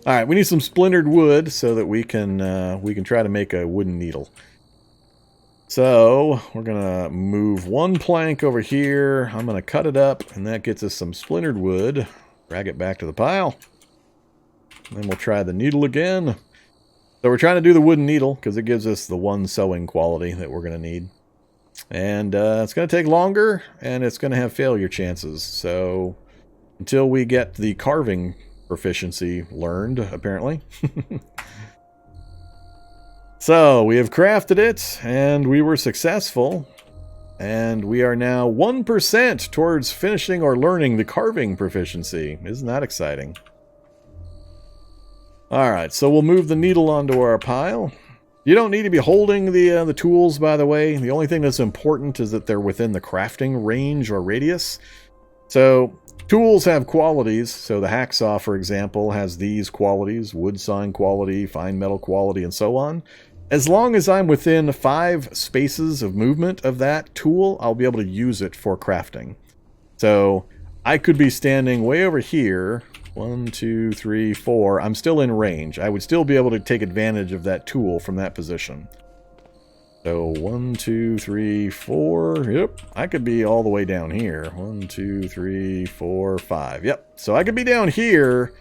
All right, we need some splintered wood so that we can try to make a wooden needle. So we're gonna move one plank over here. I'm gonna cut it up, and that gets us some splintered wood. Drag it back to the pile. Then we'll try the needle again. So we're trying to do the wooden needle because it gives us the one sewing quality that we're going to need. And it's going to take longer, and it's going to have failure chances. So until we get the carving proficiency learned, apparently. So we have crafted it, and we were successful. And we are now 1% towards finishing or learning the carving proficiency. Isn't that exciting? Alright, so we'll move the needle onto our pile. You don't need to be holding the tools, by the way. The only thing that's important is that they're within the crafting range or radius. So, tools have qualities. So the hacksaw, for example, has these qualities: wood sign quality, fine metal quality, and so on. As long as I'm within 5 spaces of movement of that tool, I'll be able to use it for crafting. So, I could be standing way over here. 1, 2, 3, 4. I'm still in range. I would still be able to take advantage of that tool from that position. So 1, 2, 3, 4. Yep. I could be all the way down here. 1, 2, 3, 4, 5. Yep. So I could be down here,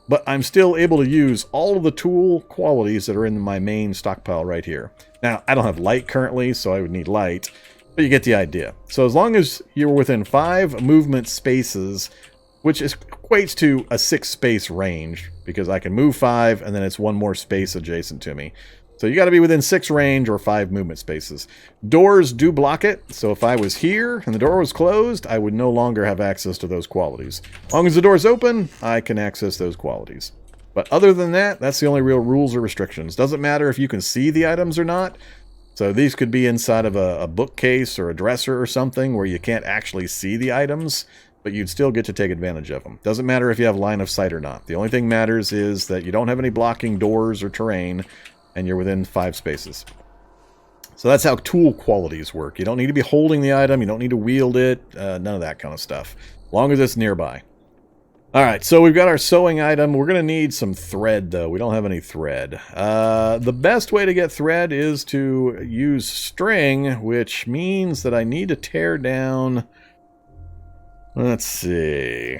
but I'm still able to use all of the tool qualities that are in my main stockpile right here. Now, I don't have light currently, so I would need light, but you get the idea. So as long as you're within 5 movement spaces, which equates to a 6-space range, because I can move 5, and then it's 1 more space adjacent to me. So you got to be within 6 range or 5 movement spaces. Doors do block it, so if I was here and the door was closed, I would no longer have access to those qualities. As long as the door's open, I can access those qualities. But other than that, that's the only real rules or restrictions. Doesn't matter if you can see the items or not. So these could be inside of a bookcase or a dresser or something where you can't actually see the items, but you'd still get to take advantage of them. Doesn't matter if you have line of sight or not. The only thing matters is that you don't have any blocking doors or terrain, and you're within 5 spaces. So that's how tool qualities work. You don't need to be holding the item. You don't need to wield it. None of that kind of stuff. As long as it's nearby. Alright, so we've got our sewing item. We're going to need some thread, though. We don't have any thread. The best way to get thread is to use string, which means that I need to tear down... Let's see.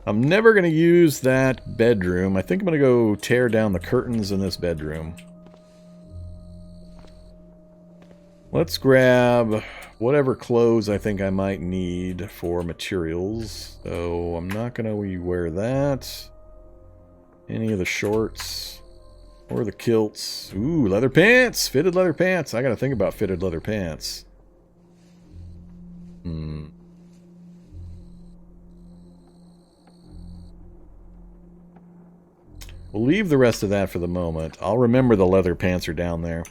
I'm never going to use that bedroom. I think I'm going to go tear down the curtains in this bedroom. Let's grab whatever clothes I think I might need for materials. So I'm not going to wear that. Any of the shorts. Or the kilts. Ooh, leather pants! Fitted leather pants. I got to think about fitted leather pants. We'll leave the rest of that for the moment. I'll remember the leather pants are down there.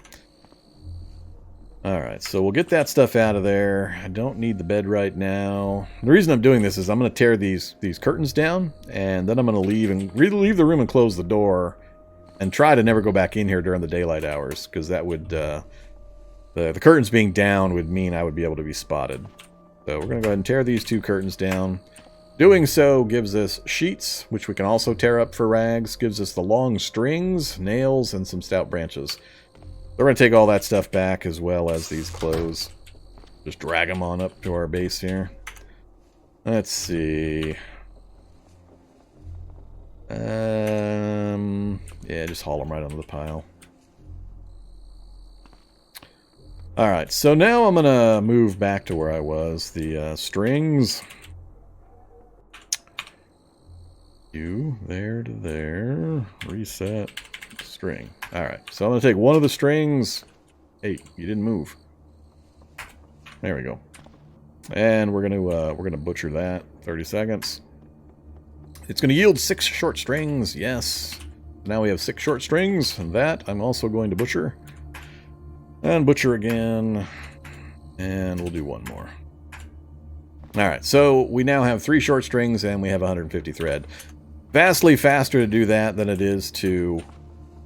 Alright, so we'll get that stuff out of there. I don't need the bed right now. The reason I'm doing this is I'm going to tear these curtains down, and then I'm going to leave the room and close the door, and try to never go back in here during the daylight hours, because that would... the curtains being down would mean I would be able to be spotted. So we're going to go ahead and tear these 2 curtains down. Doing so gives us sheets, which we can also tear up for rags. Gives us the long strings, nails, and some stout branches. We're going to take all that stuff back, as well as these clothes. Just drag them on up to our base here. Let's see. Yeah, just haul them right onto the pile. Alright, so now I'm going to move back to where I was. The strings... there to there, reset, string. Alright, so I'm going to take one of the strings. Hey, you didn't move. There we go. And we're gonna butcher that. 30 seconds. It's going to yield 6 short strings. Yes. Now we have 6 short strings. And that I'm also going to butcher. And butcher again. And we'll do one more. Alright, so we now have 3 short strings and we have 150 thread. Vastly faster to do that than it is to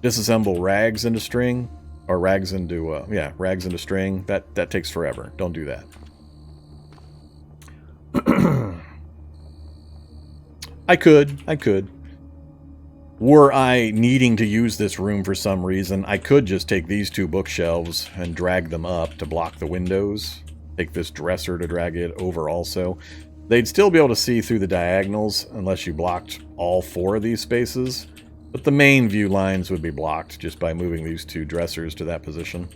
disassemble rags into string. Or rags into, rags into string. That takes forever. Don't do that. I could. Were I needing to use this room for some reason, I could just take these two bookshelves and drag them up to block the windows. Take this dresser to drag it over also. They'd still be able to see through the diagonals unless you blocked all 4 of these spaces. But the main view lines would be blocked just by moving these 2 dressers to that position.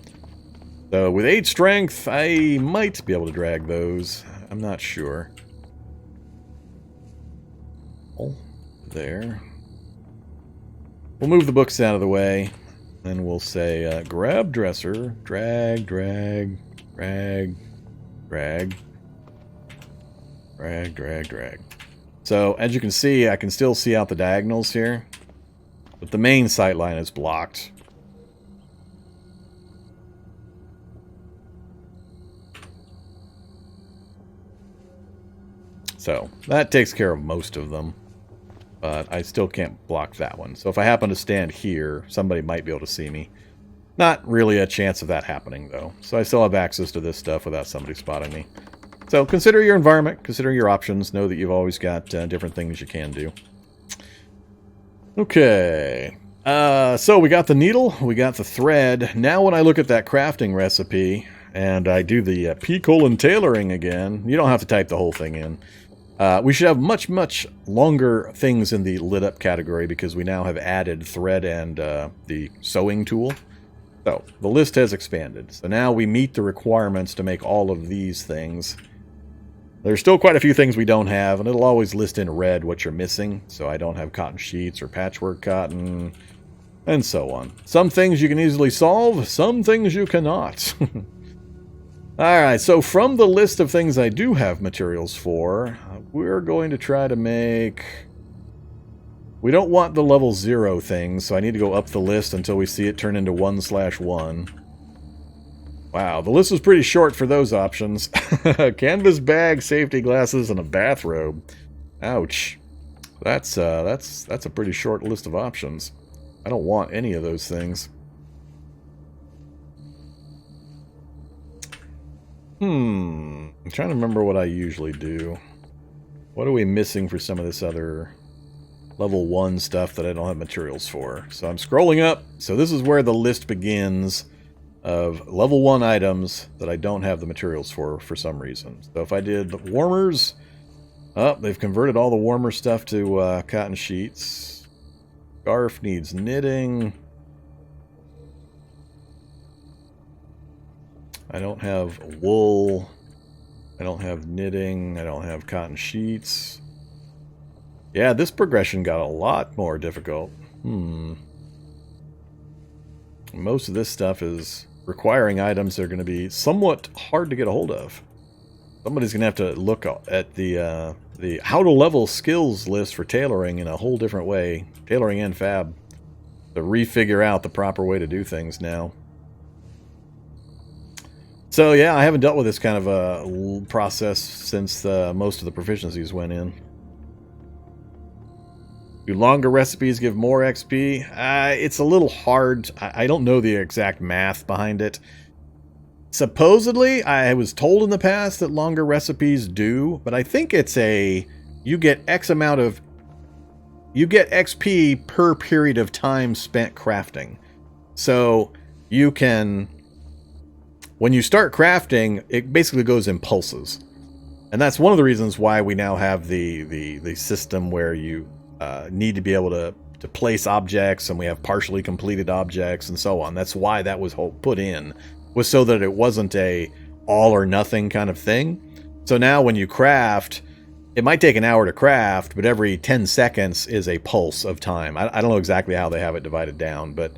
So with 8 strength, I might be able to drag those. I'm not sure. Oh, there. We'll move the books out of the way, and we'll say, grab dresser, drag, drag, drag, drag, drag, drag, drag. So, as you can see, I can still see out the diagonals here, but the main sight line is blocked. So, that takes care of most of them. But I still can't block that one. So if I happen to stand here, somebody might be able to see me. Not really a chance of that happening, though. So I still have access to this stuff without somebody spotting me. So consider your environment, consider your options. Know that you've always got different things you can do. Okay. So we got the needle, we got the thread. Now when I look at that crafting recipe, and I do the P:/tailoring again, you don't have to type the whole thing in. We should have much, much longer things in the lit up category because we now have added thread and the sewing tool. So the list has expanded. So now we meet the requirements to make all of these things. There's still quite a few things we don't have, and it'll always list in red what you're missing. So I don't have cotton sheets or patchwork cotton, and so on. Some things you can easily solve, some things you cannot. Alright, so from the list of things I do have materials for, we're going to try to make... We don't want the level 0 things, so I need to go up the list until we see it turn into 1/1. Wow, the list is pretty short for those options. Canvas bag, safety glasses, and a bathrobe. Ouch. That's a pretty short list of options. I don't want any of those things. I'm trying to remember what I usually do. What are we missing for some of this other level 1 stuff that I don't have materials for? So I'm scrolling up. So this is where the list begins of level 1 items that I don't have the materials for some reason. So if I did the warmers, they've converted all the warmer stuff to cotton sheets. Scarf needs knitting. I don't have wool, I don't have knitting, I don't have cotton sheets. Yeah, this progression got a lot more difficult. Most of this stuff is requiring items that are going to be somewhat hard to get a hold of. Somebody's going to have to look at the how to level skills list for tailoring in a whole different way, tailoring and fab, to refigure out the proper way to do things now. So yeah, I haven't dealt with this kind of a process since most of the proficiencies went in. Do longer recipes give more XP? It's a little hard. I don't know the exact math behind it. Supposedly, I was told in the past that longer recipes do, but I think it's you get X amount of... You get XP per period of time spent crafting. So you can... When you start crafting, it basically goes in pulses. And that's one of the reasons why we now have the system where you need to be able to place objects, and we have partially completed objects and so on. That's why that was put in, was so that it wasn't a all or nothing kind of thing. So now when you craft, it might take an hour to craft, but every 10 seconds is a pulse of time. I don't know exactly how they have it divided down, but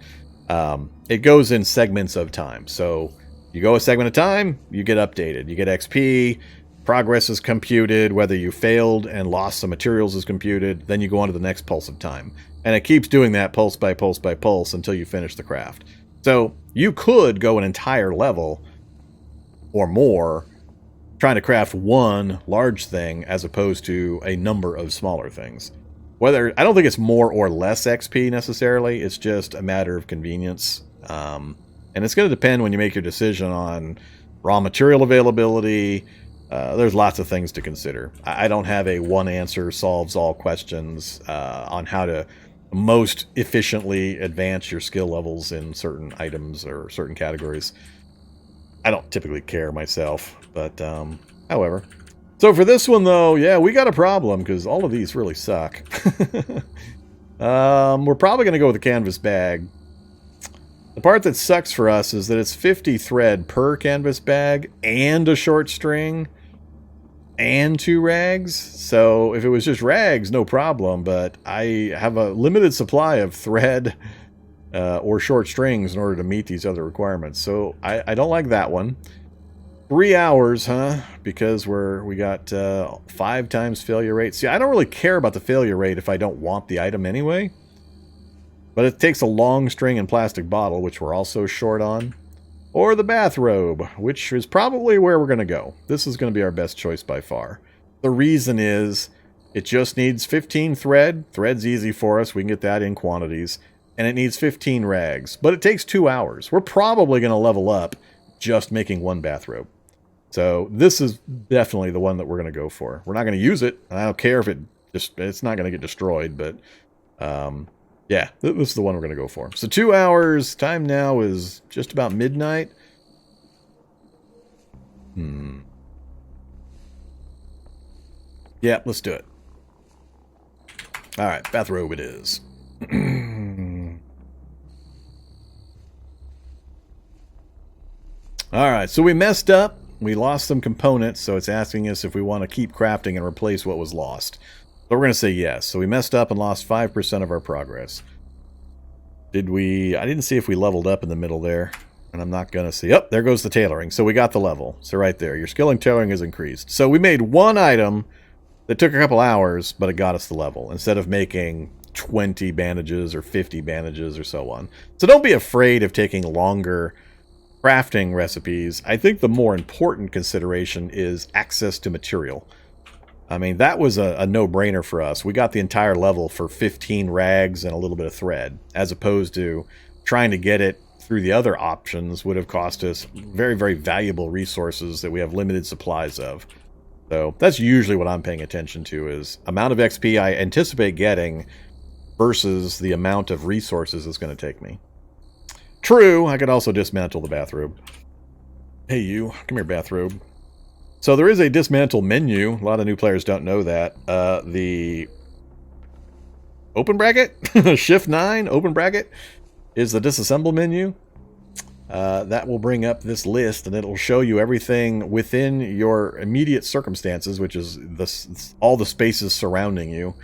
it goes in segments of time. So you go a segment of time, you get updated. You get XP, progress is computed, whether you failed and lost some materials is computed, then you go on to the next pulse of time. And it keeps doing that pulse by pulse by pulse until you finish the craft. So you could go an entire level or more trying to craft one large thing as opposed to a number of smaller things. I don't think it's more or less XP necessarily, it's just a matter of convenience. And it's going to depend when you make your decision on raw material availability. There's lots of things to consider. I don't have a one answer solves all questions on how to most efficiently advance your skill levels in certain items or certain categories. I don't typically care myself, but however. So for this one, though, yeah, we got a problem because all of these really suck. We're probably going to go with the canvas bag. The part that sucks for us is that it's 50 thread per canvas bag and a short string and 2 rags. So if it was just rags, no problem, but I have a limited supply of thread or short strings in order to meet these other requirements. So I don't like that one. 3 hours, huh? Because we got 5 times failure rate. See, I don't really care about the failure rate if I don't want the item anyway. But it takes a long string and plastic bottle, which we're also short on. Or the bathrobe, which is probably where we're going to go. This is going to be our best choice by far. The reason is it just needs 15 thread. Thread's easy for us. We can get that in quantities. And it needs 15 rags. But it takes 2 hours. We're probably going to level up just making 1 bathrobe. So this is definitely the one that we're going to go for. We're not going to use it. I don't care if it's not going to get destroyed, but yeah, this is the one we're going to go for. So 2 hours. Time now is just about midnight. Yeah, let's do it. All right, bathrobe it is. All right, so we messed up. We lost some components, so it's asking us if we want to keep crafting and replace what was lost. So we're going to say yes. So we messed up and lost 5% of our progress. Did we... I didn't see if we leveled up in the middle there. And I'm not going to see... Oh, there goes the tailoring. So we got the level. So right there. Your skill in tailoring has increased. So we made 1 item that took a couple hours, but it got us the level. Instead of making 20 bandages or 50 bandages or so on. So don't be afraid of taking longer crafting recipes. I think the more important consideration is access to material. I mean, that was a no-brainer for us. We got the entire level for 15 rags and a little bit of thread, as opposed to trying to get it through the other options would have cost us very, very valuable resources that we have limited supplies of. So that's usually what I'm paying attention to, is amount of XP I anticipate getting versus the amount of resources it's going to take me. True, I could also dismantle the bathrobe. Hey you, come here bathrobe. So there is a dismantle menu. A lot of new players don't know that. The open bracket, shift 9, open bracket, is the disassemble menu. That will bring up this list, and it'll show you everything within your immediate circumstances, which is all the spaces surrounding you.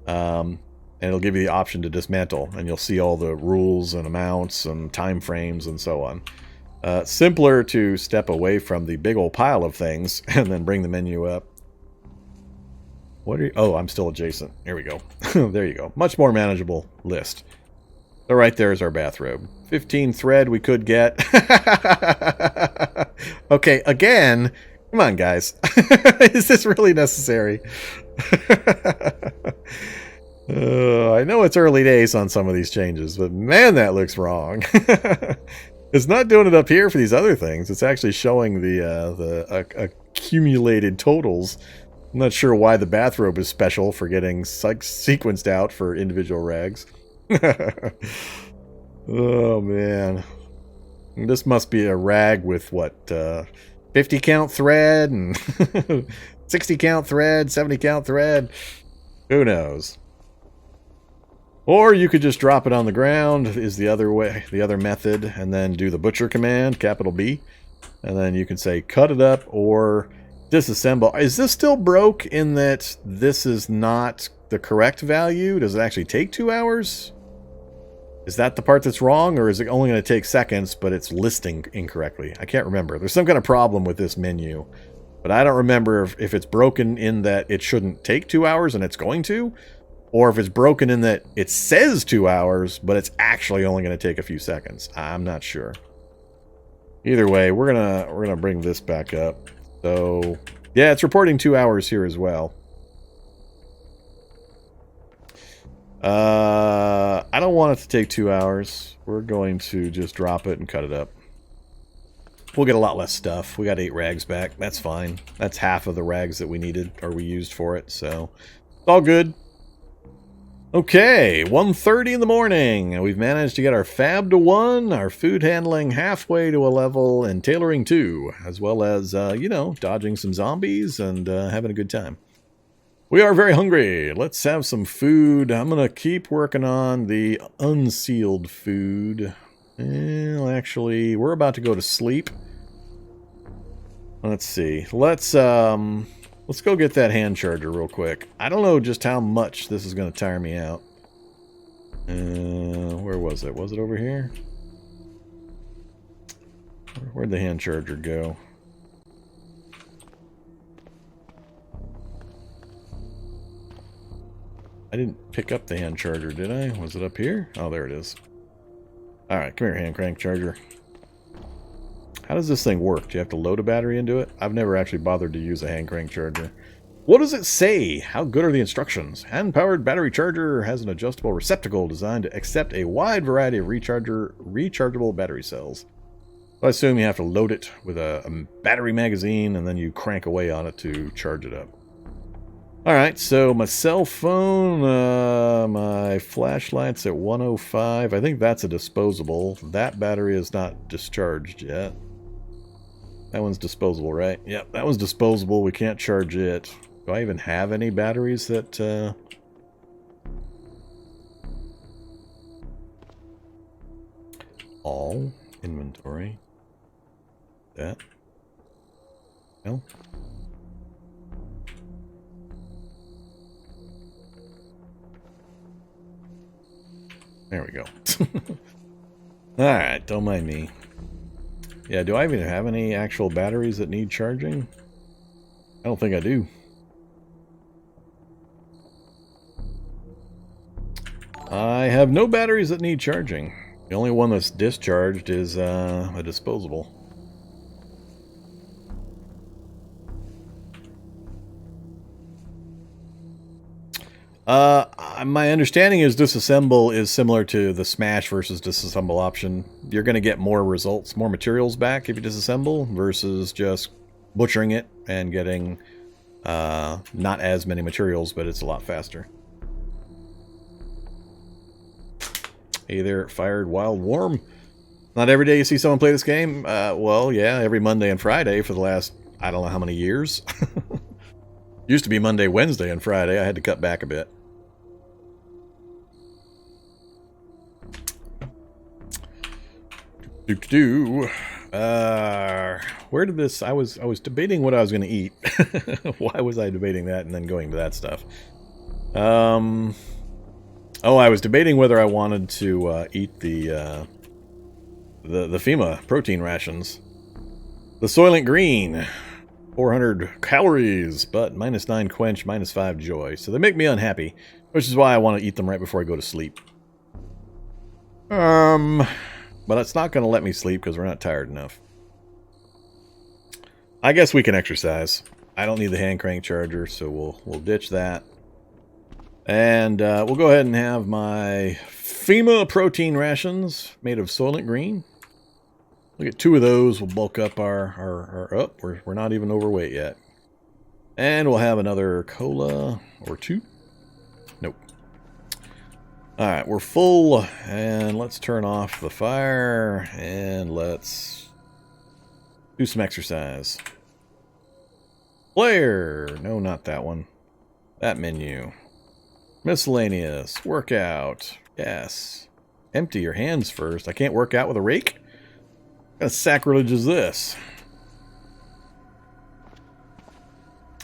And it'll give you the option to dismantle, and you'll see all the rules and amounts and time frames and so on. Simpler to step away from the big old pile of things and then bring the menu up. What are you? Oh, I'm still adjacent. Here we go. There you go. Much more manageable list. So right there is our bathrobe. 15 thread we could get. Okay, again. Come on, guys. Is this really necessary? I know it's early days on some of these changes, but man, that looks wrong. It's not doing it up here for these other things. It's actually showing the accumulated totals. I'm not sure why the bathrobe is special for getting sequenced out for individual rags. Oh, man. This must be a rag with, what, 50 count thread and 60 count thread, 70 count thread. Who knows? Or you could just drop it on the ground, is the other way, the other method, and then do the butcher command, capital B, and then you can say cut it up or disassemble. Is this still broke in that this is not the correct value? Does it actually take 2 hours? Is that the part that's wrong, or is it only going to take seconds, but it's listing incorrectly? I can't remember. There's some kind of problem with this menu, but I don't remember if it's broken in that it shouldn't take 2 hours and it's going to, or if it's broken in that it says 2 hours, but it's actually only going to take a few seconds. I'm not sure. Either way, we're gonna bring this back up. So yeah, it's reporting 2 hours here as well. I don't want it to take 2 hours. We're going to just drop it and cut it up. We'll get a lot less stuff. We got 8 rags back. That's fine. That's half of the rags that we needed or we used for it. So it's all good. Okay, 1:30 in the morning. We've managed to get our fab to 1, our food handling halfway to a level, and tailoring 2, as well as, you know, dodging some zombies and having a good time. We are very hungry. Let's have some food. I'm going to keep working on the unsealed food. Well, actually, we're about to go to sleep. Let's see. Let's go get that hand charger real quick. I don't know just how much this is going to tire me out. Where was it? Was it over here? Where'd the hand charger go? I didn't pick up the hand charger, did I? Was it up here? Oh, there it is. Alright, come here, hand crank charger. How does this thing work? Do you have to load a battery into it? I've never actually bothered to use a hand crank charger. What does it say? How good are the instructions? Hand-powered battery charger has an adjustable receptacle designed to accept a wide variety of rechargeable battery cells. So I assume you have to load it with a battery magazine and then you crank away on it to charge it up. Alright, so my cell phone, my flashlight's at 105. I think that's a disposable. That battery is not discharged yet. That one's disposable, right? Yep, that one's disposable. We can't charge it. Do I even have any batteries that... All inventory. That. No. There we go. Alright, don't mind me. Yeah, do I even have any actual batteries that need charging? I don't think I do. I have no batteries that need charging. The only one that's discharged is a disposable. My understanding is disassemble is similar to the smash versus disassemble option. You're going to get more results, more materials back if you disassemble versus just butchering it and getting not as many materials, but it's a lot faster. Hey there, Fired Wild Worm. Not every day you see someone play this game. Well, yeah, every Monday and Friday for the last, I don't know how many years. Used to be Monday, Wednesday, and Friday. I had to cut back a bit. Where did this... I was debating what I was going to eat. Why was I debating that and then going to that stuff? Oh, I was debating whether I wanted to eat the FEMA protein rations. The Soylent Green. 400 calories, but -9 quench, -5 joy. So they make me unhappy, which is why I want to eat them right before I go to sleep. But it's not going to let me sleep because we're not tired enough. I guess we can exercise. I don't need the hand crank charger, so we'll ditch that. And we'll go ahead and have my FEMA protein rations made of Soylent Green. We'll get 2 of those. We'll bulk up our oh, we're not even overweight yet. And we'll have another cola or 2. Nope. Alright, we're full. And let's turn off the fire. And let's do some exercise. Player. No, not that one. That menu. Miscellaneous. Workout. Yes. Empty your hands first. I can't work out with a rake? What kind of sacrilege is this?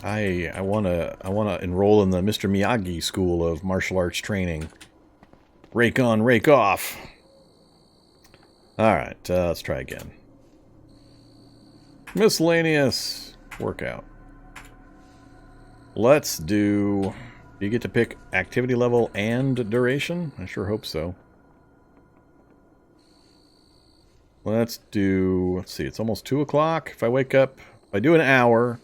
I wanna enroll in the Mr. Miyagi school of martial arts training. Rake on, rake off. Alright, let's try again. Miscellaneous workout. Let's do... Do you get to pick activity level and duration? I sure hope so. Let's do... Let's see, it's almost 2 o'clock. If I wake up... If I do an hour...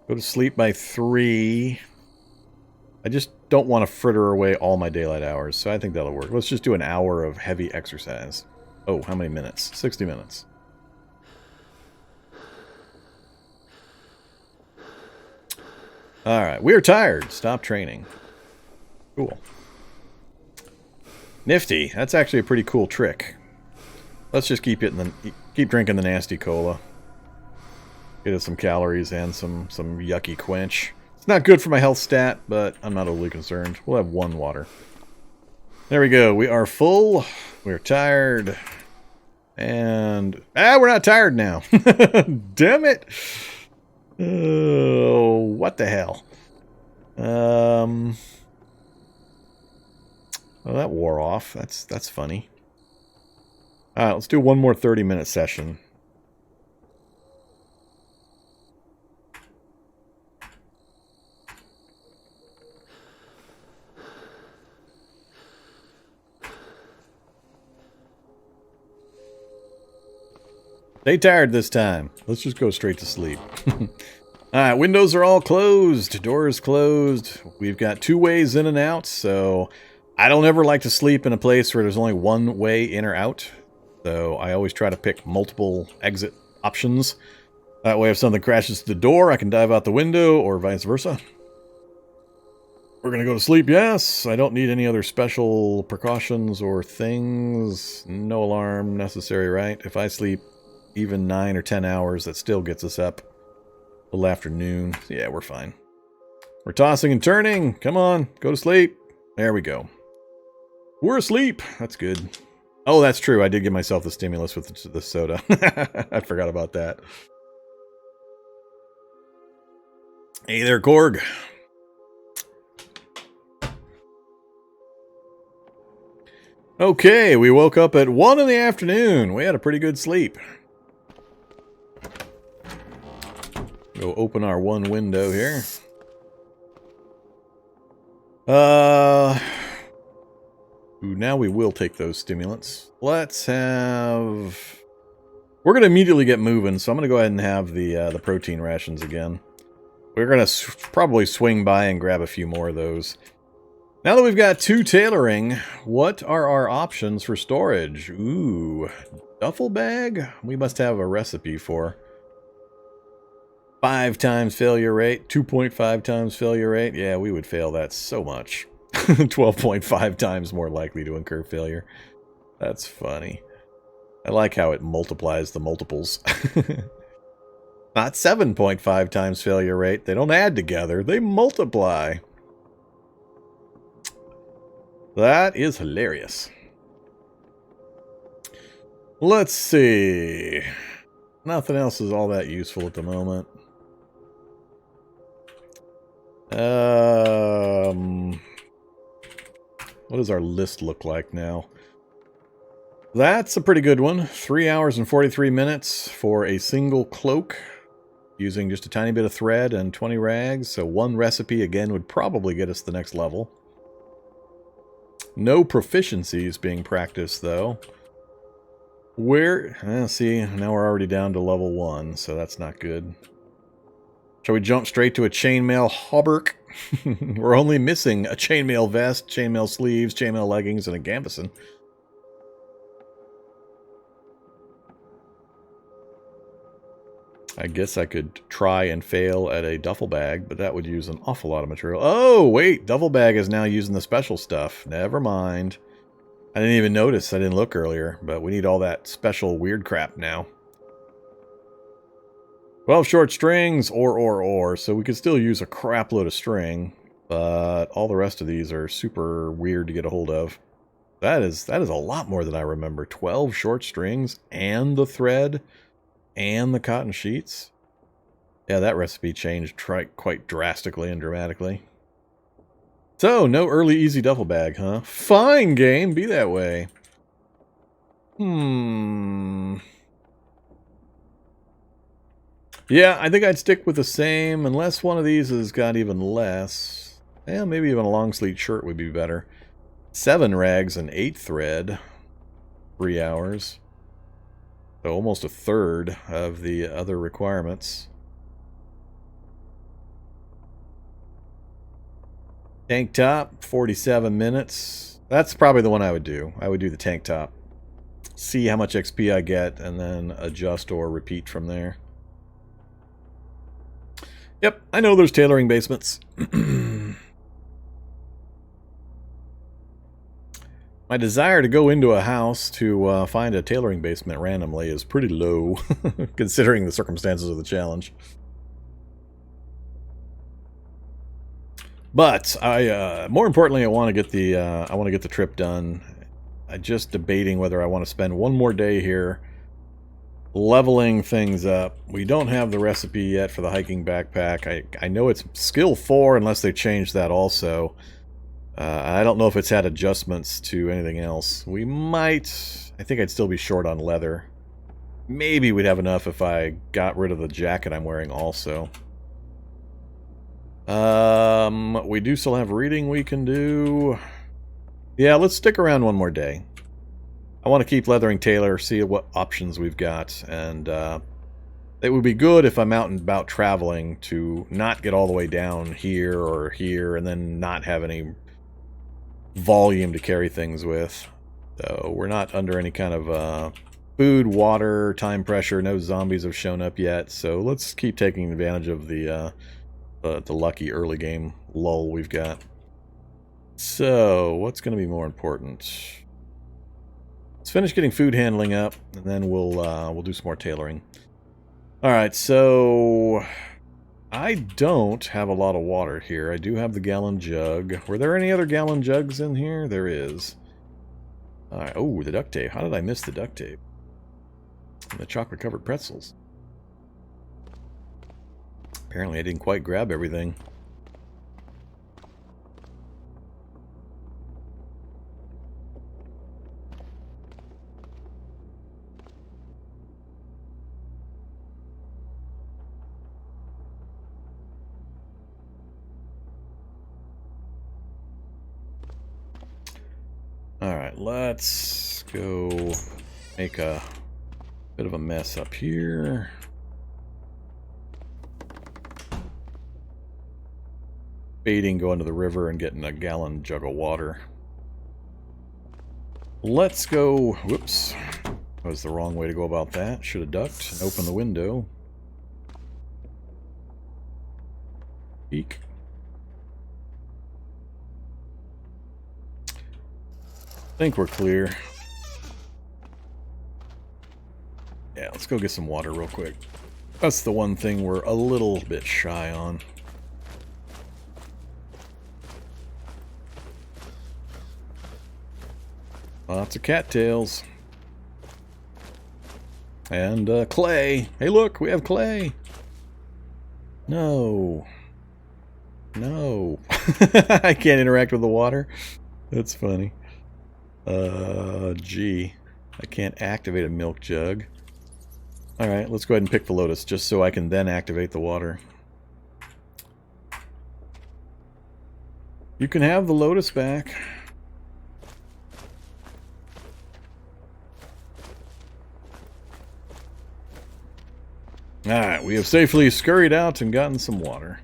Go to sleep by 3... I just don't want to fritter away all my daylight hours, so I think that'll work. Let's just do an hour of heavy exercise. Oh, how many minutes? 60 minutes. Alright, we are tired. Stop training. Cool. Nifty. That's actually a pretty cool trick. Let's just keep drinking the nasty cola. Get us some calories and some yucky quench. It's not good for my health stat, but I'm not overly concerned. We'll have 1 water. There we go. We are full. We're tired. And we're not tired now. Damn it. Oh, what the hell? Well, that wore off. That's funny. All right, let's do one more 30-minute session. Stay tired this time. Let's just go straight to sleep. Alright, windows are all closed. Doors closed. We've got 2 ways in and out, so I don't ever like to sleep in a place where there's only 1 way in or out. So I always try to pick multiple exit options. That way if something crashes to the door, I can dive out the window, or vice versa. We're going to go to sleep, yes. I don't need any other special precautions or things. No alarm necessary, right? If I sleep even 9 or 10 hours, that still gets us up till afternoon. Yeah, we're fine. We're tossing and turning. Come on, go to sleep. There we go. We're asleep. That's good. Oh, that's true. I did give myself the stimulus with the soda. I forgot about that. Hey there, Korg. Okay, we woke up at 1 in the afternoon. We had a pretty good sleep. Go open our 1 window here. Now we will take those stimulants. Let's have... We're going to immediately get moving, so I'm going to go ahead and have the protein rations again. We're going to probably swing by and grab a few more of those. Now that we've got 2 tailoring, what are our options for storage? Ooh, duffel bag? We must have a recipe for 5 times failure rate, 2.5 times failure rate. Yeah, we would fail that so much. 12.5 times more likely to incur failure. That's funny. I like how it multiplies the multiples. Not 7.5 times failure rate. They don't add together. They multiply. That is hilarious. Let's see. Nothing else is all that useful at the moment. What does our list look like now? That's a pretty good one. 3 hours and 43 minutes for a single cloak, using just a tiny bit of thread and 20 rags. So 1 recipe, again, would probably get us the next level. No proficiencies being practiced, though. See, now we're already down to level 1, so that's not good. Shall we jump straight to a chainmail hauberk? We're only missing a chainmail vest, chainmail sleeves, chainmail leggings, and a gambeson. I guess I could try and fail at a duffel bag, but that would use an awful lot of material. Oh, wait, duffel bag is now using the special stuff. Never mind. I didn't even notice. I didn't look earlier, but we need all that special weird crap now. 12 short strings, or, so we could still use a crap load of string, but all the rest of these are super weird to get a hold of. That is a lot more than I remember. 12 short strings and the thread and the cotton sheets. Yeah, that recipe changed quite drastically and dramatically. So, no early easy duffel bag, huh? Fine, game, be that way. Yeah, I think I'd stick with the same, unless one of these has got even less. Yeah, maybe even a long sleeve shirt would be better. 7 rags and 8 thread. 3 hours. So almost a third of the other requirements. Tank top, 47 minutes. That's probably the one I would do. I would do the tank top. See how much XP I get, and then adjust or repeat from there. Yep, I know there's tailoring basements. My desire to go into a house to find a tailoring basement randomly is pretty low, considering the circumstances of the challenge. But more importantly, I want to get the trip done. I'm just debating whether I want to spend one more day here, leveling things up. We don't have the recipe yet for the hiking backpack. I know it's skill 4 unless they change that also. I don't know if it's had adjustments to anything else. We might... I think I'd still be short on leather. Maybe we'd have enough if I got rid of the jacket I'm wearing also. We do still have reading we can do. Yeah, let's stick around one more day. I want to keep leathering Taylor, see what options we've got, and it would be good if I'm out and about traveling to not get all the way down here or here and then not have any volume to carry things with. So we're not under any kind of food, water, time pressure. No zombies have shown up yet, so let's keep taking advantage of the lucky early game lull we've got. So what's going to be more important? Let's finish getting food handling up, and then we'll do some more tailoring. All right, so I don't have a lot of water here. I do have the gallon jug. Were there any other gallon jugs in here? There is. All right. Oh, the duct tape. How did I miss the duct tape? And the chocolate-covered pretzels. Apparently, I didn't quite grab everything. Alright, let's go make a bit of a mess up here. Baiting going to the river and getting a gallon jug of water. Let's go... Whoops. That was the wrong way to go about that. Should have ducked and opened the window. Peek. I think we're clear. Yeah, let's go get some water real quick. That's the one thing we're a little bit shy on. Lots of cattails. And clay. Hey look, we have clay. No. No. I can't interact with the water. That's funny. Gee. I can't activate a milk jug. Alright, let's go ahead and pick the lotus, just so I can then activate the water. You can have the lotus back. Alright, we have safely scurried out and gotten some water.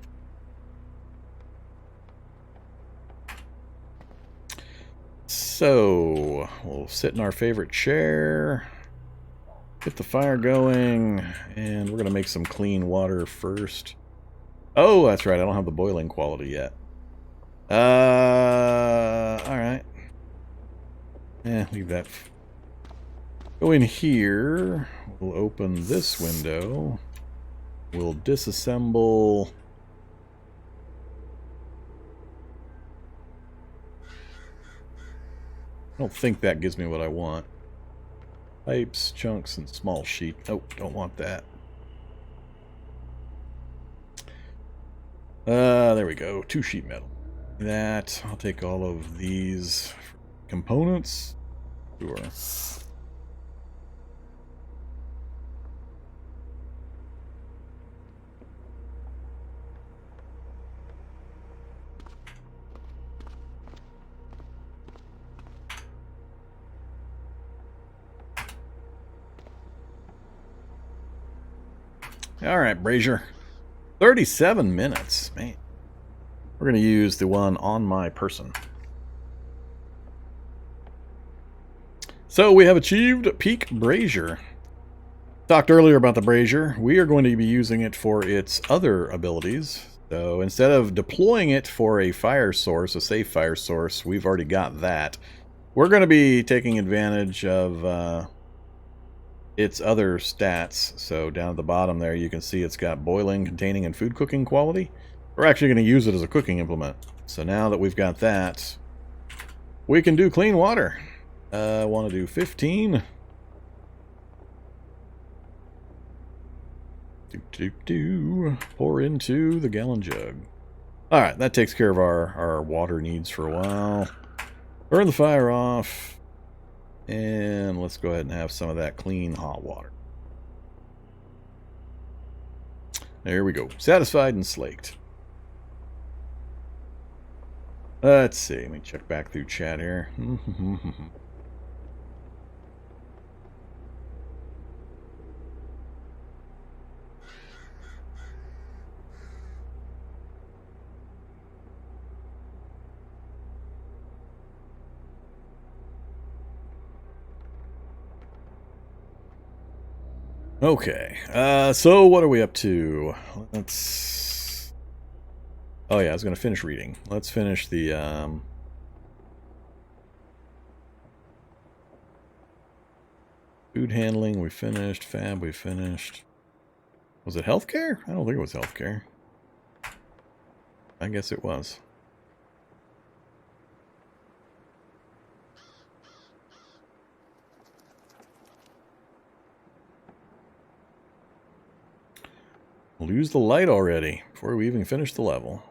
So, we'll sit in our favorite chair, get the fire going, and we're going to make some clean water first. Oh, that's right, I don't have the boiling quality yet. Alright. Leave that. Go in here, we'll open this window, we'll disassemble... I don't think that gives me what I want. Pipes, chunks, and small sheet. Oh, don't want that. There we go. 2 sheet metal. That. I'll take all of these components. Sure. Alright, Brazier. 37 minutes. Man. We're going to use the one on my person. So we have achieved Peak Brazier. Talked earlier about the Brazier. We are going to be using it for its other abilities. So instead of deploying it for a fire source, a safe fire source, we've already got that. we're going to be taking advantage of its other stats. So down at the bottom there, you can see it's got boiling, containing, and food cooking quality. We're actually going to use it as a cooking implement. So now that we've got that, we can do clean water. I want to do 15. Pour into the gallon jug. Alright, that takes care of our water needs for a while. Burn the fire off. And let's go ahead and have some of that clean hot water. There we go. Satisfied and slaked. Let's see. Let me check back through chat here. Okay, so what are we up to? Let's... Oh yeah, I was going to finish reading. Let's finish the, food handling, we finished. Fab, we finished. Was it healthcare? I don't think it was healthcare. I guess it was. Lose the light already before we even finish the level.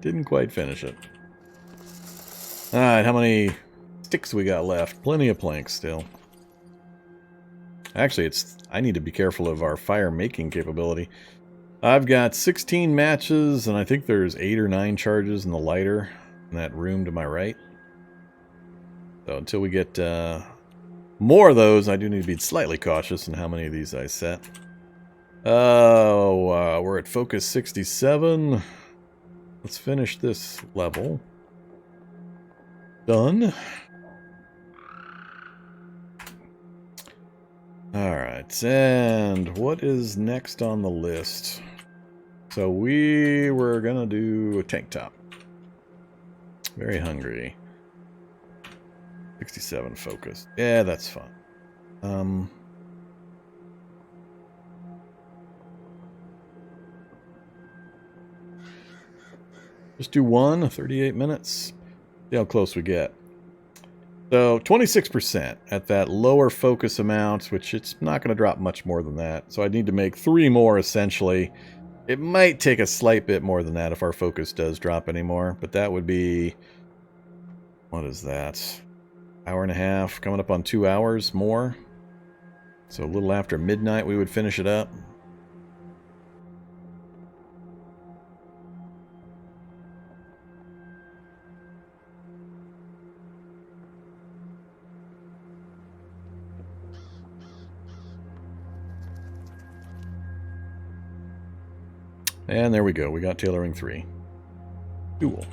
Didn't quite finish it. Alright, how many sticks we got left? Plenty of planks still. Actually, I need to be careful of our fire making capability. I've got 16 matches, and I think there's 8 or 9 charges in the lighter in that room to my right. So until we get more of those, I do need to be slightly cautious in how many of these I set. Oh, we're at focus 67. Let's finish this level. Done. Alright, and what is next on the list? So we were gonna do a tank top. Very hungry. 67 focus. Yeah, that's fun. Just do 38 minutes. See how close we get. So 26% at that lower focus amount, which it's not going to drop much more than that. So I need to make 3 more essentially. It might take a slight bit more than that if our focus does drop anymore, but that would be, what is that? Hour and a half, coming up on 2 hours more. So a little after midnight we would finish it up. And there we go. We got tailoring 3. Cool.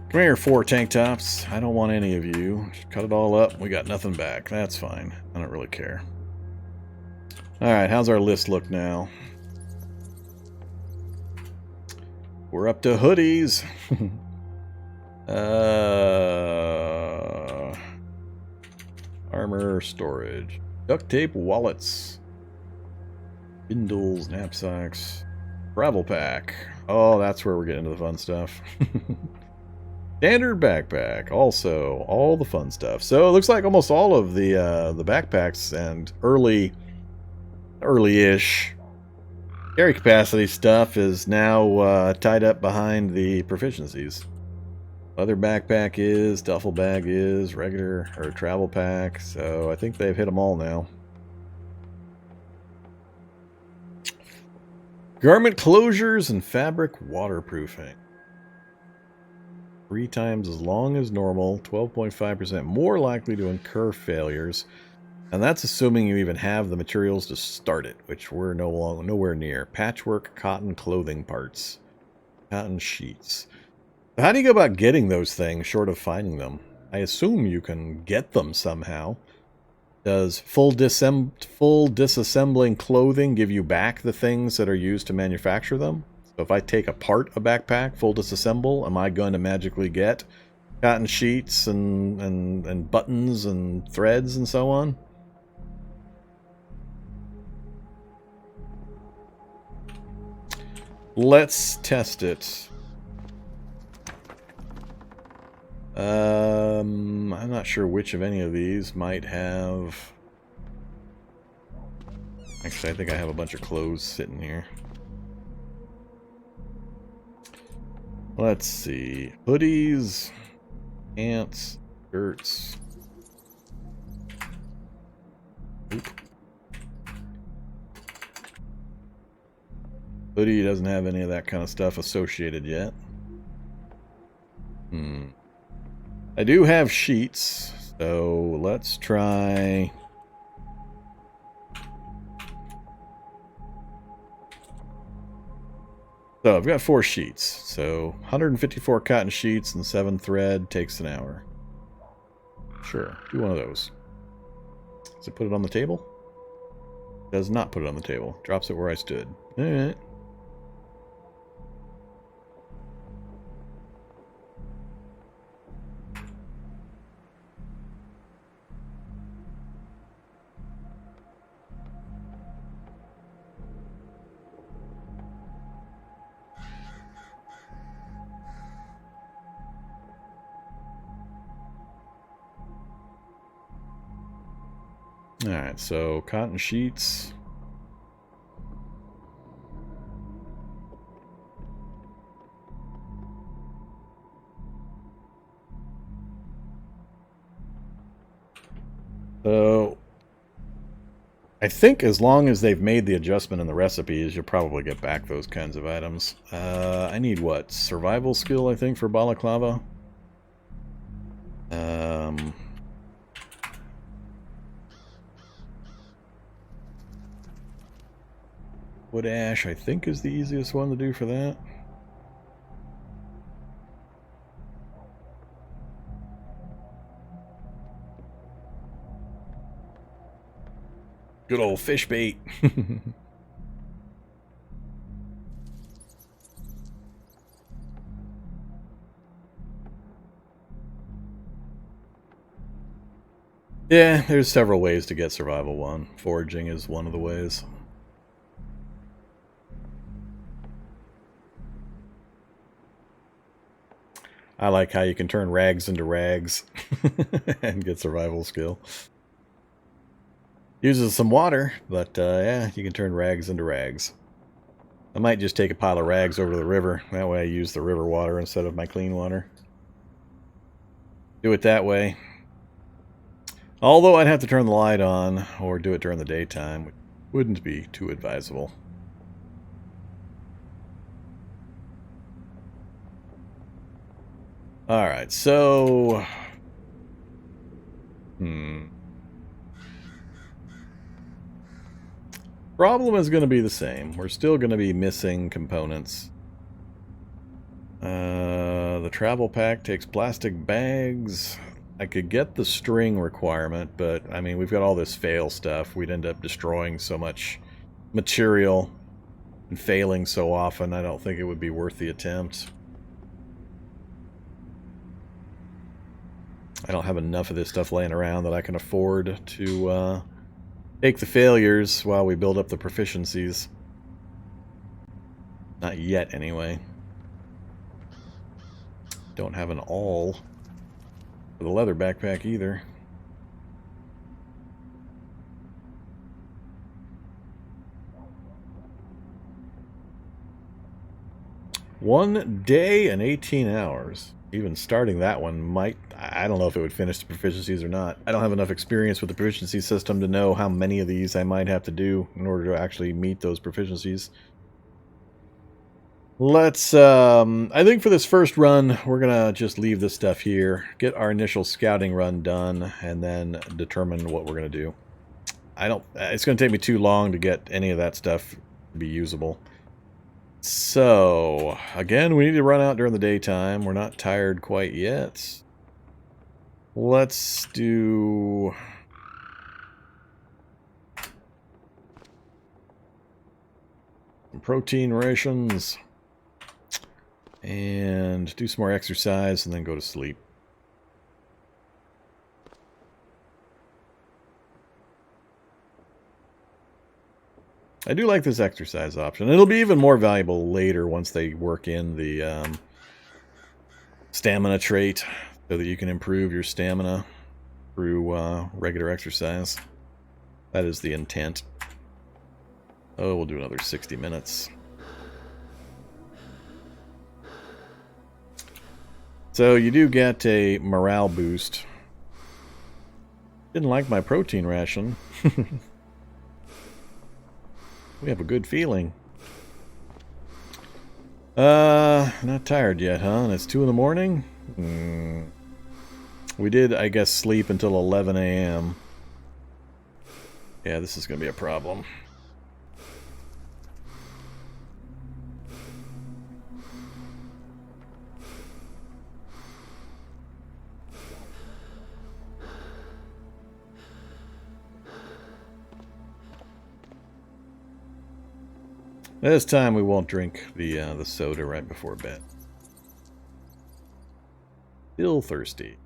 Come here, 4 tank tops. I don't want any of you. Just cut it all up. We got nothing back. That's fine. I don't really care. Alright, how's our list look now? We're up to hoodies. Armor, storage. Duct tape, wallets. Bindles, knapsacks. Travel pack. Oh, that's where we're getting into the fun stuff. Standard backpack. Also, all the fun stuff. So it looks like almost all of the backpacks and early-ish carry capacity stuff is now tied up behind the proficiencies. Other backpack is, duffel bag is, regular or travel pack. So I think they've hit them all now. Garment closures and fabric waterproofing. 3 times as long as normal, 12.5% more likely to incur failures. And that's assuming you even have the materials to start it, which we're nowhere near. Patchwork cotton clothing parts. Cotton sheets. So how do you go about getting those things short of finding them? I assume you can get them somehow. Does full disassembling clothing give you back the things that are used to manufacture them? So if I take apart a backpack, full disassemble, am I going to magically get cotton sheets and buttons and threads and so on? Let's test it. I'm not sure which of any of these might have... Actually, I think I have a bunch of clothes sitting here. Let's see. Hoodies, pants, shirts. Oop. Hoodie doesn't have any of that kind of stuff associated yet. I do have sheets, so let's try... So I've got 4 sheets, so 154 cotton sheets and 7 thread takes an hour. Sure, do one of those. Does it put it on the table? Does not put it on the table. Drops it where I stood. Alright. Alright, so cotton sheets. So, I think as long as they've made the adjustment in the recipes, you'll probably get back those kinds of items. I need what? Survival skill, I think, for balaclava? Wood ash, I think, is the easiest one to do for that. Good old fish bait. Yeah, there's several ways to get survival 1. Foraging is one of the ways. I like how you can turn rags into rags and get survival skill. Uses some water, but yeah, you can turn rags into rags. I might just take a pile of rags over to the river. That way I use the river water instead of my clean water. Do it that way. Although I'd have to turn the light on or do it during the daytime, which wouldn't be too advisable. Alright, so... Problem is going to be the same. We're still going to be missing components. The travel pack takes plastic bags. I could get the string requirement, but I mean, we've got all this fail stuff. We'd end up destroying so much material and failing so often. I don't think it would be worth the attempt. I don't have enough of this stuff laying around that I can afford to take the failures while we build up the proficiencies. Not yet, anyway. Don't have an all for the leather backpack either. One day and 18 hours. Even starting that one might... I don't know if it would finish the proficiencies or not. I don't have enough experience with the proficiency system to know how many of these I might have to do in order to actually meet those proficiencies. Let's... I think for this first run, we're going to just leave this stuff here. Get our initial scouting run done, and then determine what we're going to do. It's going to take me too long to get any of that stuff to be usable. So, again, we need to run out during the daytime. We're not tired quite yet. Let's do... some protein rations, and do some more exercise, and then go to sleep. I do like this exercise option. It'll be even more valuable later once they work in the stamina trait, so that you can improve your stamina through regular exercise. That is the intent. Oh, we'll do another 60 minutes. So you do get a morale boost. Didn't like my protein ration. We have a good feeling. Not tired yet, huh? And it's 2 in the morning? We did, I guess, sleep until 11 a.m. Yeah, this is going to be a problem. This time we won't drink the soda right before bed. Still thirsty.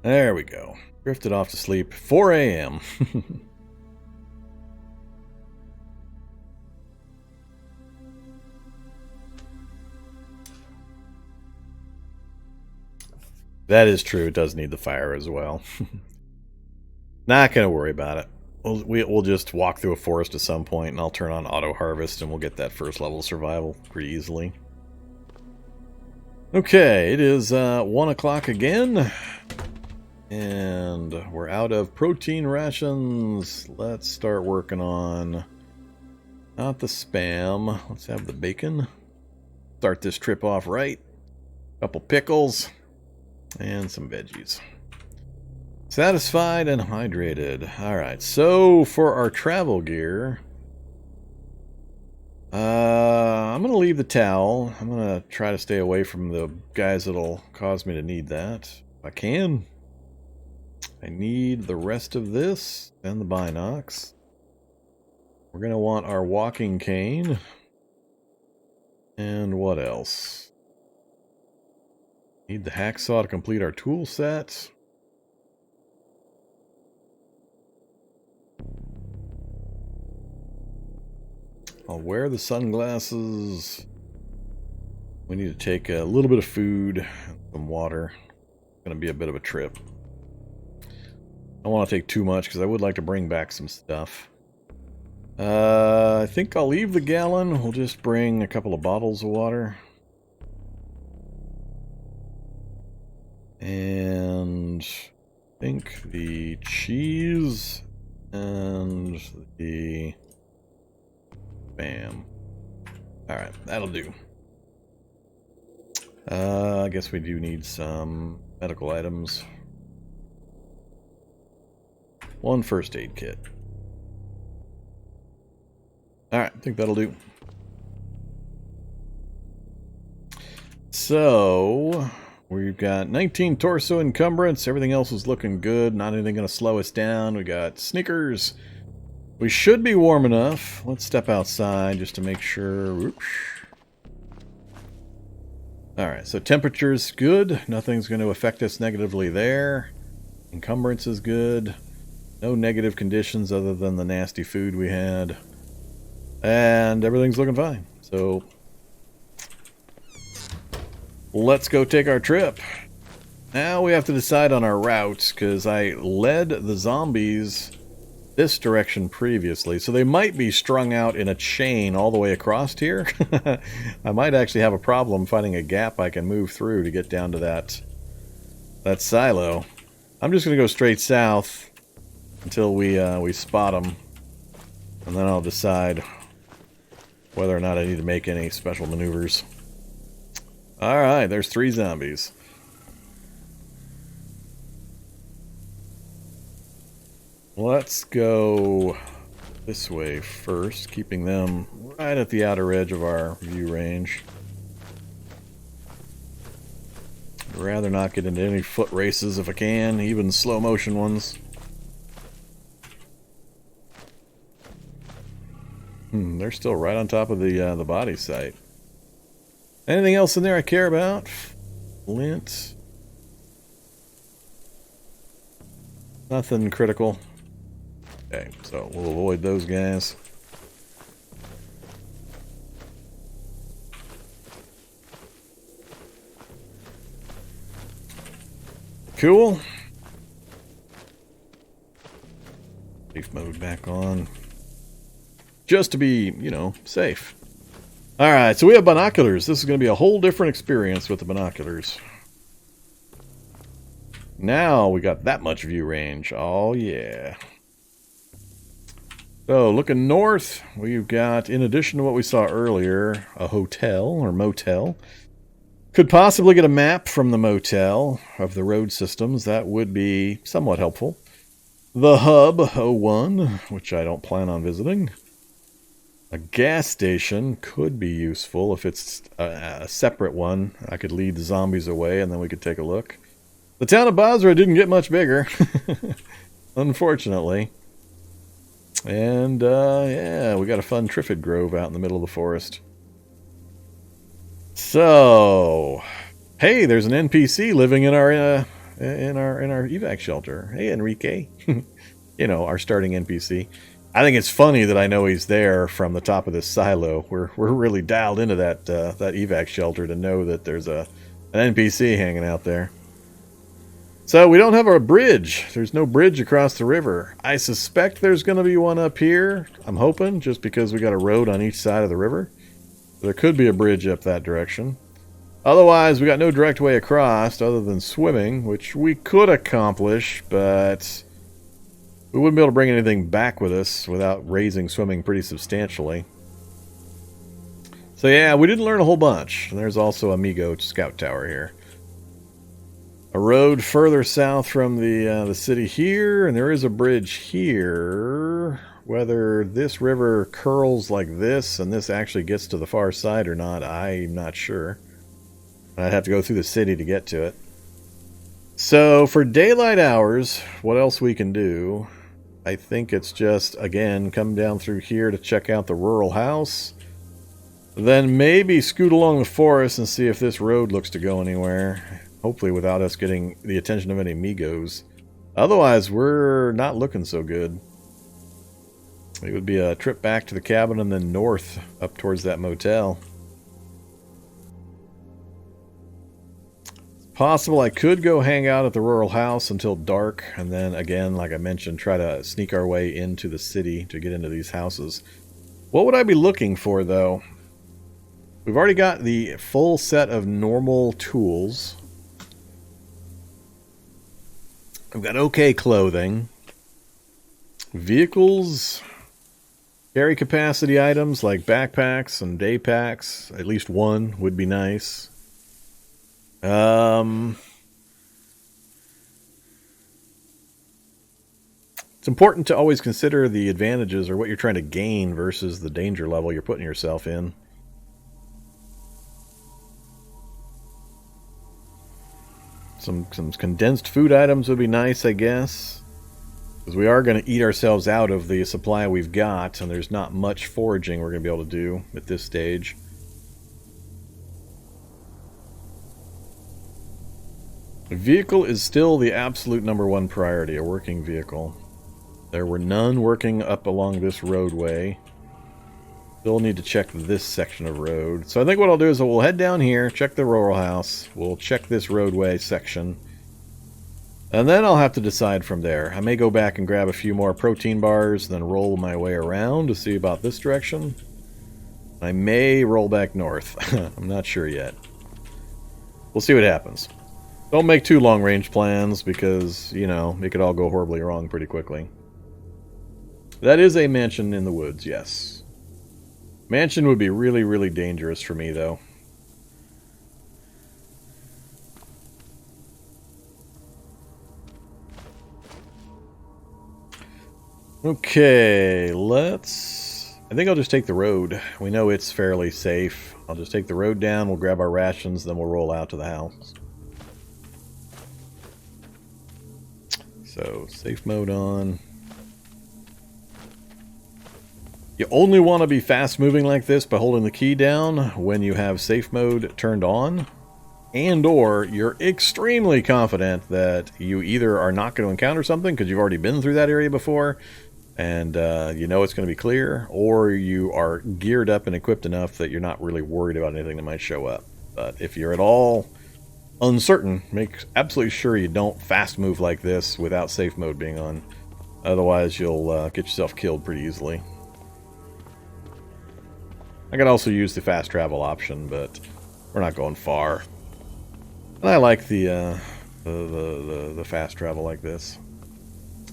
There we go. Drifted off to sleep. 4 a.m. That is true. It does need the fire as well. Not going to worry about it. We'll just walk through a forest at some point, and I'll turn on auto harvest, and we'll get that first level survival pretty easily. Okay, it is 1 o'clock again, and we're out of protein rations. Let's start working on not the spam. Let's have the bacon. Start this trip off right. Couple pickles. And some veggies. Satisfied and hydrated. Alright, so for our travel gear, I'm going to leave the towel. I'm going to try to stay away from the guys that'll cause me to need that. If I can. I need the rest of this and the binocs. We're going to want our walking cane. And what else? Need the hacksaw to complete our tool set. I'll wear the sunglasses. We need to take a little bit of food and some water. It's going to be a bit of a trip. I don't want to take too much because I would like to bring back some stuff. I think I'll leave the gallon. We'll just bring a couple of bottles of water. And I think the cheese and the spam. Alright, that'll do. I guess we do need some medical items. 1 first aid kit. Alright, I think that'll do. So we've got 19 torso encumbrance. Everything else is looking good. Not anything going to slow us down. We got sneakers. We should be warm enough. Let's step outside just to make sure. Oops. Alright, so temperature's good. Nothing's going to affect us negatively there. Encumbrance is good. No negative conditions other than the nasty food we had. And everything's looking fine. So let's go take our trip. Now we have to decide on our route, because I led the zombies this direction previously, so they might be strung out in a chain all the way across here. I might actually have a problem finding a gap I can move through to get down to that silo. I'm just going to go straight south until we spot them, and then I'll decide whether or not I need to make any special maneuvers. Alright, there's 3 zombies. Let's go this way first, keeping them right at the outer edge of our view range. I'd rather not get into any foot races if I can, even slow motion ones. They're still right on top of the body site. Anything else in there I care about? Flint. Nothing critical. Okay, so we'll avoid those guys. Cool. Safe mode back on. Just to be, you know, safe. Alright, so we have binoculars. This is going to be a whole different experience with the binoculars. Now we got that much view range. Oh, yeah. So, looking north, we've got, in addition to what we saw earlier, a hotel or motel. Could possibly get a map from the motel of the road systems. That would be somewhat helpful. The hub, 01, which I don't plan on visiting. A gas station could be useful if it's a separate one. I could lead the zombies away and then we could take a look. The town of Basra didn't get much bigger, unfortunately. And, yeah, we got a fun Triffid Grove out in the middle of the forest. So, hey, there's an NPC living in our evac shelter. Hey, Enrique. You know, our starting NPC. I think it's funny that I know he's there from the top of this silo. We're really dialed into that evac shelter to know that there's an NPC hanging out there. So we don't have a bridge. There's no bridge across the river. I suspect there's going to be one up here. I'm hoping, just because we got a road on each side of the river. There could be a bridge up that direction. Otherwise, we got no direct way across other than swimming, which we could accomplish, but we wouldn't be able to bring anything back with us without raising swimming pretty substantially. So yeah, we didn't learn a whole bunch. And there's also Amigo Scout Tower here. A road further south from the city here, and there is a bridge here. Whether this river curls like this and this actually gets to the far side or not, I'm not sure. I'd have to go through the city to get to it. So for daylight hours, what else we can do? I think it's just, again, come down through here to check out the rural house. Then maybe scoot along the forest and see if this road looks to go anywhere. Hopefully without us getting the attention of any amigos. Otherwise, we're not looking so good. It would be a trip back to the cabin and then north up towards that motel. It's possible I could go hang out at the rural house until dark, and then again, like I mentioned, try to sneak our way into the city to get into these houses. What would I be looking for, though? We've already got the full set of normal tools. I've got okay clothing. Vehicles. Carry capacity items like backpacks and day packs. At least one would be nice. It's important to always consider the advantages or what you're trying to gain versus the danger level you're putting yourself in. Some condensed food items would be nice, I guess. Because we are going to eat ourselves out of the supply we've got, and there's not much foraging we're going to be able to do at this stage. The vehicle is still the absolute #1 priority, a working vehicle. There were none working up along this roadway. Still need to check this section of road. So I think what I'll do is we'll head down here, check the rural house. We'll check this roadway section. And then I'll have to decide from there. I may go back and grab a few more protein bars, then roll my way around to see about this direction. I may roll back north. I'm not sure yet. We'll see what happens. Don't make too long-range plans because, you know, it could all go horribly wrong pretty quickly. That is a mansion in the woods, yes. Mansion would be really, really dangerous for me, though. Okay, I think I'll just take the road. We know it's fairly safe. I'll just take the road down, we'll grab our rations, then we'll roll out to the house. So safe mode on. You only want to be fast moving like this by holding the key down when you have safe mode turned on, and or you're extremely confident that you either are not going to encounter something because you've already been through that area before and you know it's going to be clear, or you are geared up and equipped enough that you're not really worried about anything that might show up. But if you're at all uncertain, make absolutely sure you don't fast move like this without safe mode being on. Otherwise you'll get yourself killed pretty easily. I could also use the fast travel option, but we're not going far. And I like the fast travel like this.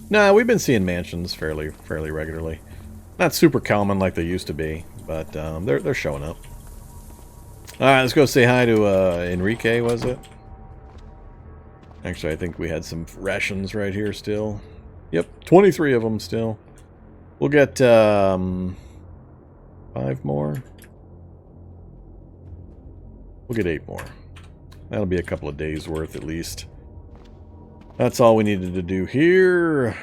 Nah, we've been seeing mansions fairly regularly. Not super common like they used to be, but they're showing up. All right, let's go say hi to Enrique. Was it? Actually, I think we had some rations right here still. Yep, 23 of them still. We'll get 5 more. We'll get 8 more. That'll be a couple of days worth at least. That's all we needed to do here.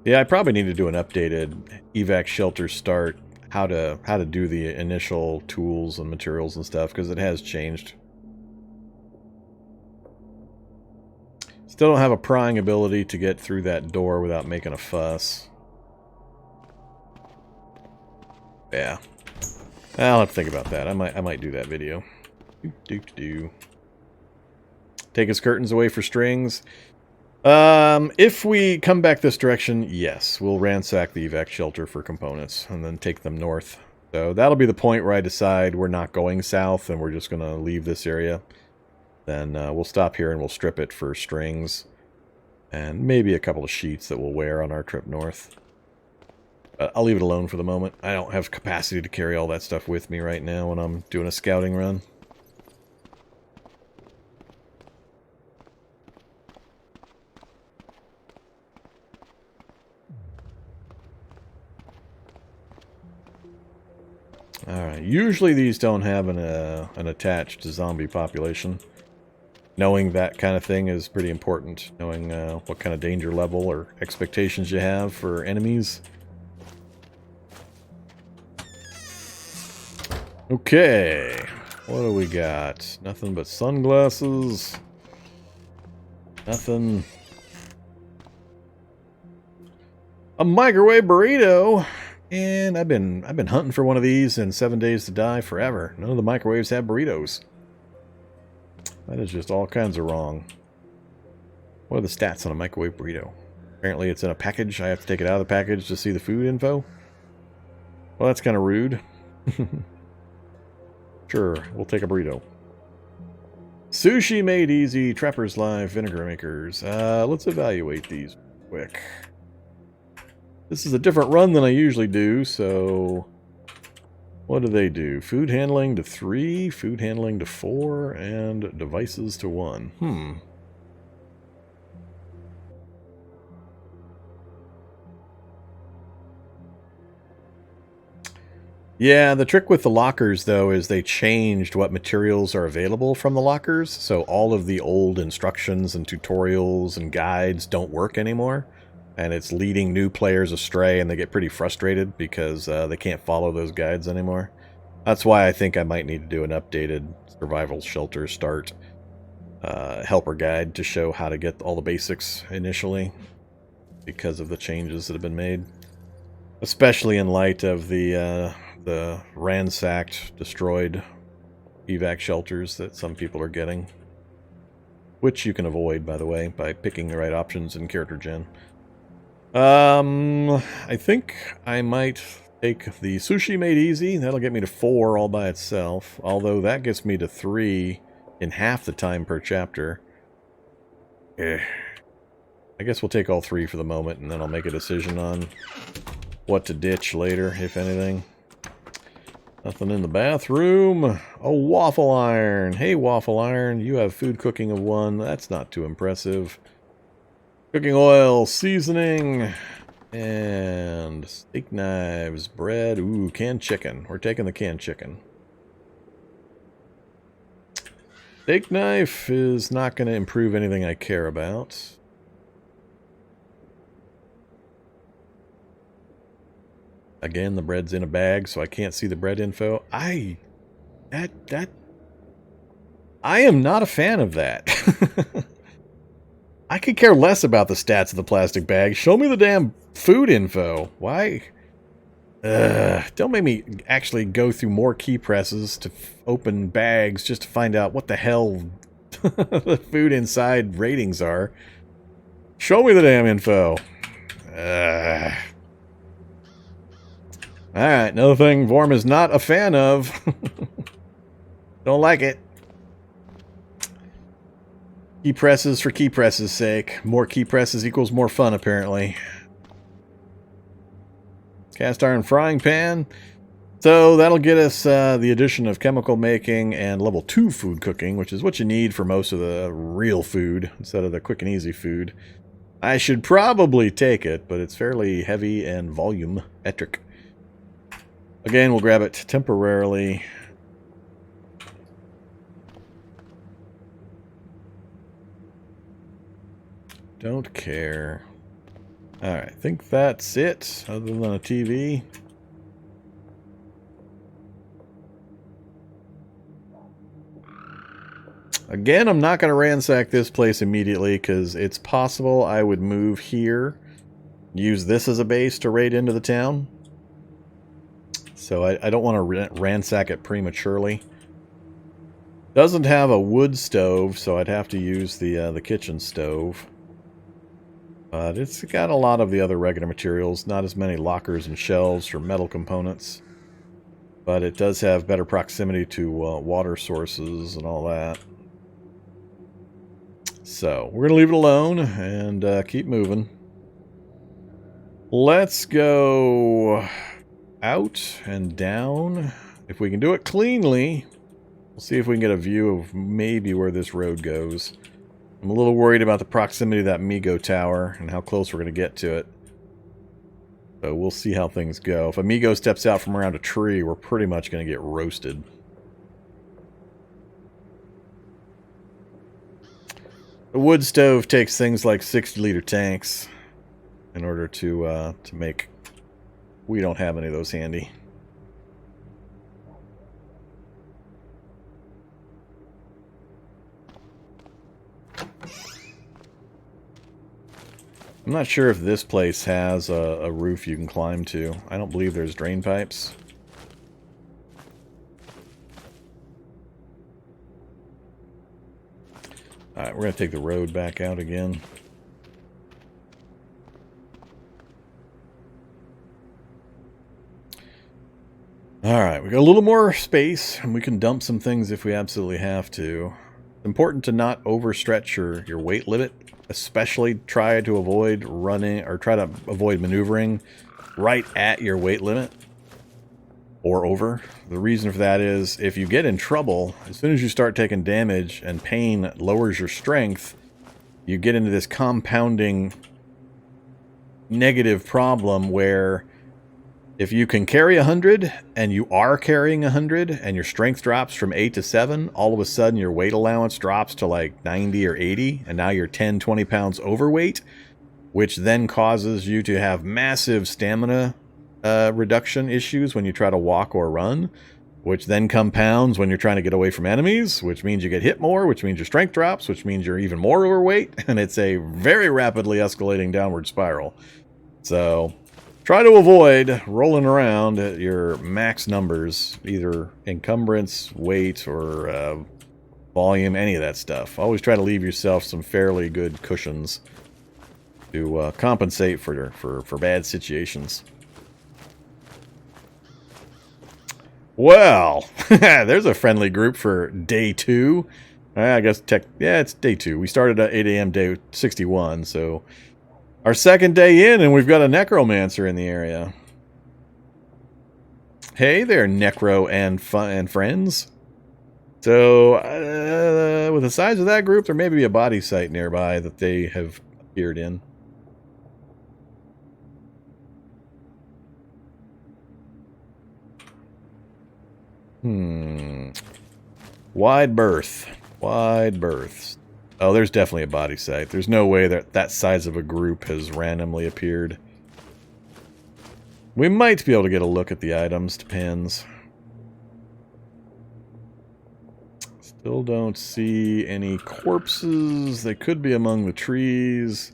Yeah, I probably need to do an updated evac shelter start. How to do the initial tools and materials and stuff, because it has changed. Still don't have a prying ability to get through that door without making a fuss. Yeah. I'll have to think about that. I might do that video. Take his curtains away for strings. If we come back this direction, yes, we'll ransack the evac shelter for components and then take them north. So that'll be the point where I decide we're not going south and we're just going to leave this area. Then we'll stop here and we'll strip it for strings and maybe a couple of sheets that we'll wear on our trip north. I'll leave it alone for the moment. I don't have capacity to carry all that stuff with me right now when I'm doing a scouting run. Alright, usually these don't have an attached zombie population. Knowing that kind of thing is pretty important. Knowing what kind of danger level or expectations you have for enemies. Okay, what do we got? Nothing but sunglasses. Nothing. A microwave burrito. And I've been hunting for one of these in 7 Days to Die forever. None of the microwaves have burritos. That is just all kinds of wrong. What are the stats on a microwave burrito? Apparently it's in a package. I have to take it out of the package to see the food info. Well, that's kind of rude. Sure, we'll take a burrito. Sushi made easy. Trapper's Life vinegar makers. Let's evaluate these quick. This is a different run than I usually do, so what do they do? Food handling to 3, food handling to 4, and devices to 1. Yeah, the trick with the lockers, though, is they changed what materials are available from the lockers, so all of the old instructions and tutorials and guides don't work anymore. And it's leading new players astray, and they get pretty frustrated because they can't follow those guides anymore. That's why I think I might need to do an updated survival shelter start helper guide to show how to get all the basics initially, because of the changes that have been made. Especially in light of the ransacked, destroyed evac shelters that some people are getting. Which you can avoid, by the way, by picking the right options in character gen. I think I might take the sushi made easy. That'll get me to 4 all by itself. Although that gets me to 3 in half the time per chapter. I guess we'll take all 3 for the moment, and then I'll make a decision on what to ditch later, if anything. Nothing in the bathroom. A waffle iron. Hey, waffle iron, you have food cooking of 1. That's not too impressive. Cooking oil, seasoning, and steak knives, bread. Ooh, canned chicken. We're taking the canned chicken. Steak knife is not going to improve anything I care about. Again, the bread's in a bag, so I can't see the bread info. I am not a fan of that. I could care less about the stats of the plastic bag. Show me the damn food info. Why? Don't make me actually go through more key presses to open bags just to find out what the hell the food inside ratings are. Show me the damn info. Alright, another thing Vorm is not a fan of. Don't like it. Key presses for key presses' sake. More key presses equals more fun, apparently. Cast iron frying pan. So that'll get us the addition of chemical making and level 2 food cooking, which is what you need for most of the real food instead of the quick and easy food. I should probably take it, but it's fairly heavy and volumetric. Again, we'll grab it temporarily. Don't care. Alright, I think that's it, other than a TV. Again, I'm not going to ransack this place immediately, because it's possible I would move here, use this as a base to raid into the town. So I don't want to ransack it prematurely. Doesn't have a wood stove, so I'd have to use the kitchen stove. But it's got a lot of the other regular materials, not as many lockers and shelves for metal components. But it does have better proximity to water sources and all that. So, we're going to leave it alone and keep moving. Let's go out and down. If we can do it cleanly, we'll see if we can get a view of maybe where this road goes. I'm a little worried about the proximity of that Amigo tower and how close we're going to get to it. So we'll see how things go. If Amigo steps out from around a tree, we're pretty much going to get roasted. The wood stove takes things like 60-liter tanks in order to make. We don't have any of those handy. I'm not sure if this place has a roof you can climb to. I don't believe there's drain pipes. Alright, we're going to take the road back out again. Alright, we got a little more space, and we can dump some things if we absolutely have to. It's important to not overstretch your weight limit. Especially try to avoid running, or try to avoid maneuvering right at your weight limit. Or over. The reason for that is, if you get in trouble, as soon as you start taking damage and pain lowers your strength, you get into this compounding negative problem where if you can carry 100 and you are carrying 100 and your strength drops from 8 to 7, all of a sudden your weight allowance drops to like 90 or 80 and now you're 10, 20 pounds overweight, which then causes you to have massive stamina reduction issues when you try to walk or run, which then compounds when you're trying to get away from enemies, which means you get hit more, which means your strength drops, which means you're even more overweight, and it's a very rapidly escalating downward spiral. So try to avoid rolling around at your max numbers, either encumbrance, weight, or volume, any of that stuff. Always try to leave yourself some fairly good cushions to compensate for bad situations. Well, there's a friendly group for day 2. I guess it's day 2. We started at 8 a.m. day 61, so our second day in, and we've got a necromancer in the area. Hey there, necro and friends. So, with the size of that group, there may be a body site nearby that they have appeared in. Wide berth. Wide berths. Oh, there's definitely a body site. There's no way that that size of a group has randomly appeared. We might be able to get a look at the items. Depends. Still don't see any corpses. They could be among the trees.